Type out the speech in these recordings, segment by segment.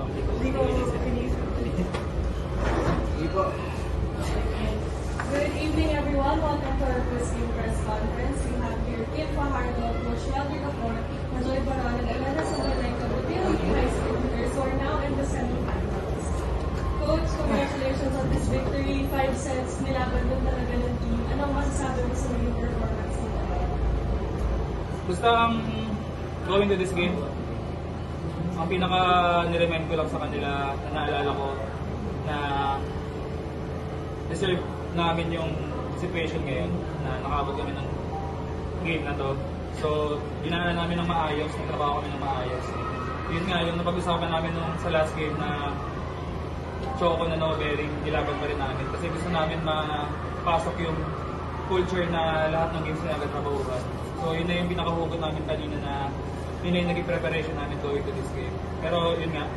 Hindi ko inisip. Good evening, everyone. Welcome to our post-game press conference. We have here Kim Fajardo, Coach Melvin Capor, Majoy Baron, and Elena Somalenko, the PLDT High School leaders who are now in the semifinals. Coach, congratulations on this victory. 5 sets, nilaban din talaga ng team. Anong masasabi mo sa maging performance nila? Basta ang going to this game, ang pinaka-niremind ko lang sa kanila na naalala ko na deserve namin yung situation ngayon na nakabot kami ng game na to. So, ginana namin ng maayos, nagtrabaho kami ng maayos. Yun nga, yung napag-usapan namin nung sa last game na choco na no bearing, nilaban pa rin namin. Kasi gusto namin mapasok yung culture na lahat ng games na nagtrabahuhan. So, yun na yung pinakahugot namin kanina na yun na yung naging preparation namin going to this game. Pero yun nga,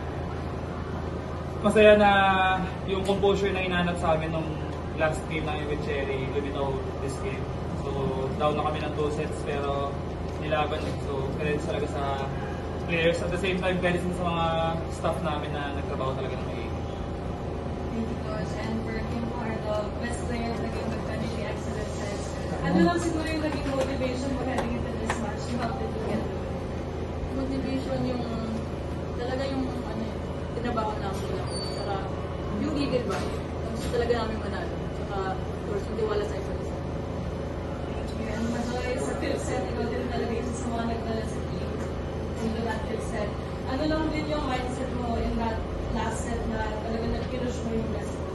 masaya na yung composure na inanap sa amin nung last game namin with Cherry, lumitaw this game. So, down na kami ng 2 sets pero nilaban. So, credits talaga sa players. At the same time, credits sa mga staff namin na nagtrabaho talaga ng maigi. Thank you, Coach. And for Kim Fajardo, best player of the game with 23 excellent sets. Ano lang siguro yung naging motivation mo heading into this match? You helped it to get to it. Motivation yung talaga yung tinabaho namin lang. Saka yung gigil ba? Gusto talaga namin manalo. Saka of course, yung tiwala sa isa't isa. Thank you. And Majoy, sa fifth set, ikaw din talaga yung sa mga nagdala sa team into that fifth set. Ano lang din yung mindset mo in that last set na talaga nag-kirush mo yung best mo?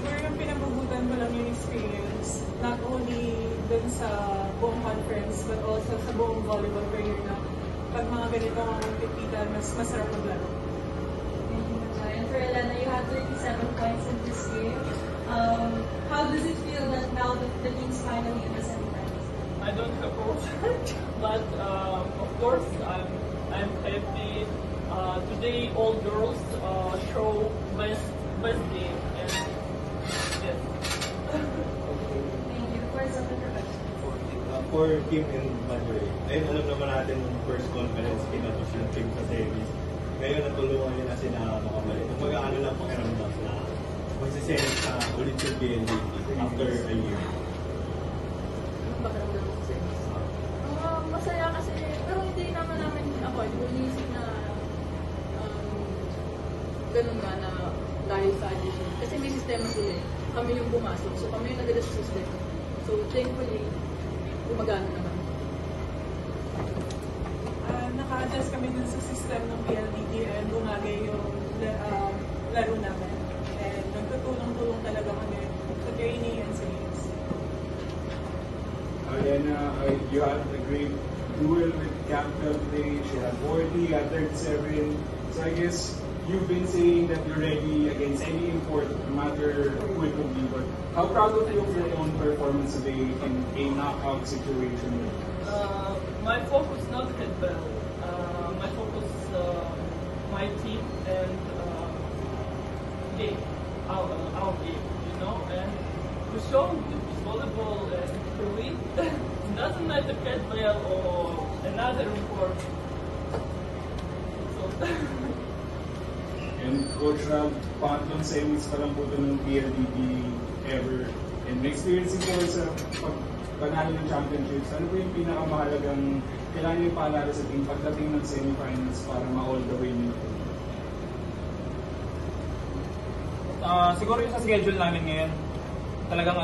Parang pinabubutan mo lang yung experience, not only dun sa buong conference, but also sa buong volleyball career na pag mga ganito ang magpipitan, mas masarap maglaro. Thank you, Majoy. And for Elena, you had 37 points in this game. How does it feel that now the team's finally in the semifinals? I don't approach it, but of course I'm happy. Today all girls show best game and yes. Thank you. For some introduction. For Kim and Majoy, ayun alam naman natin yung first conference pinatapos yung team sa series. Ngayon natulungan nyo na sila makabalik. Kung mag-ano lang pakiramdam na magsiseries sa ulit yung PLDT after a year. Pakiramdam ko sa inyo. Masaya kasi, pero hindi naman namin ako, hindi ko iniisip na ganun nga na dahil sa addition. Kasi may sistema sila eh. Kami yung pumasok. So kami yung nagdala sa system. So thankfully, gumagana naman. Naka-adjust kami dun sa system ng PLDT and bumagay yung laro namin. And nagtutulong-tulong talaga kami sa training and sa games. Elena, you had a great duel with Campbell today. She had 40, had 37. So I guess you've been saying that you're ready against any import, no matter who it will be. But how proud of you of your own performance today in a knockout situation? My focus not Campbell. My focus my team and game, our game, you know, and to show this volleyball and to win. It doesn't matter Campbell or another import. So. And Coach Ralph, pangatlong semis pa lang po ito ng PLDT ever. And experiencing po sa pagpanalo ng championships, ano po yung pinakamahalagang kailangan yung paalala sa team pagdating ng semifinals para ma-all the way nito? Siguro yung sa schedule namin ngayon, talagang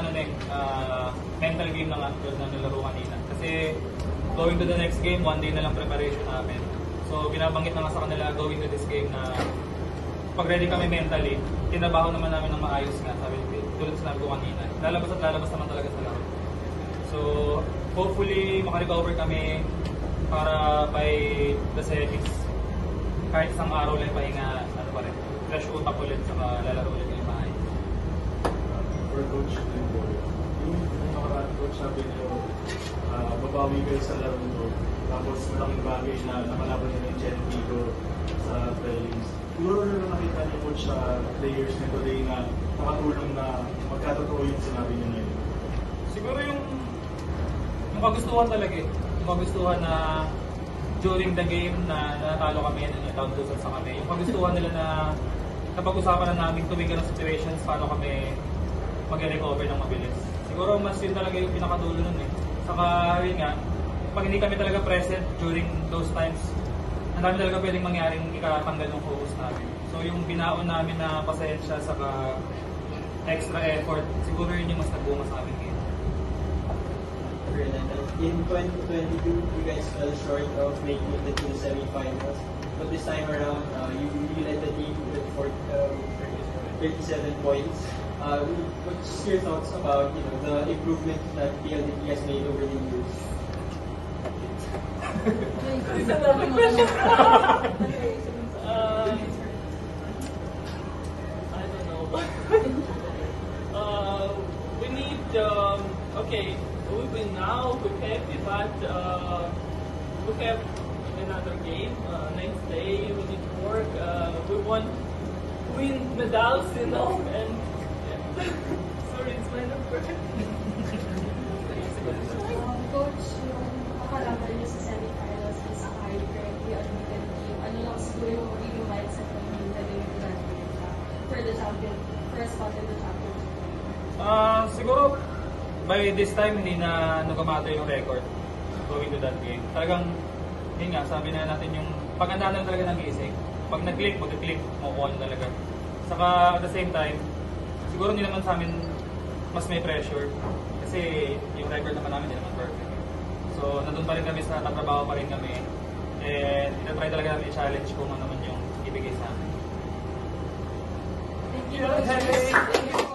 mental game na nga na nilaro kanina. Kasi going to the next game, 1 day na lang preparation namin. So binabanggit na nga sa kanila going to this game na pag ready kami mentally, tinabaho naman namin ng maayos nga, tulad sa sabi ko kanina. Lalabas at lalabas naman talaga sa laro. So hopefully makarecover kami para by the semis. Kahit isang araw lang pahinga, fresh utak ulit, saka lalaro ulit yung maayos. For Coach Limbo, yung nakaraan Coach sabi niyo, babawi kayo sa laro nito. Tapos malaking bagay na nakalaban niyo yung Chen Vigo sa prelims. Siguro na nakita niyo Coach sa players na today na nakatulong na magkatotoo yung sinabi niyo ngayon. Siguro yung kagustuhan talaga eh. Yung kagustuhan na during the game na natalo kami and down 2 sa kami. Yung kagustuhan nila na napag-usapan na namin tuwing ganong situations, paano kami mag-recover ng mabilis. Siguro mas yun talaga yung pinakadulo nun eh. Saka yun nga, pag hindi kami talaga present during those times, ang dami talaga pwedeng mangyaring ikatanggal ng focus namin. So yung binaon namin na pasensya saka extra effort, siguro yun yung mas nagbunga sa amin ngayon. In 2022, you guys fell short of making it to the semifinals. But this time around, you led the team with 37 points. What's your thoughts about the improvement that PLDT has made over the years? I don't know. We need, okay, we win now, we're happy, but we have another game next day, we need to work, we want to win medals, and sorry, it's my number. Coach, yung makalaban niyo sa semifinals and sa high currently unbeaten team, ano lang siguro yung magiging mindset ng team na din yung for the champion, for a spot in the championship? Siguro, by this time, hindi na nagamatter yung record going to that game. Talagang, yun nga, sabi na natin yung paganda na talaga ng gising. Pag nag-click, mag-click, makukuha na talaga. Saka, at the same time, siguro hindi naman sa amin mas may pressure. Kasi yung record naman namin, hindi naman perfect. So, nandun pa rin kami sa tatrabaho pa rin kami. And, itatry talaga namin i-challenge kung ano naman yung ibigay sa amin. Thank you.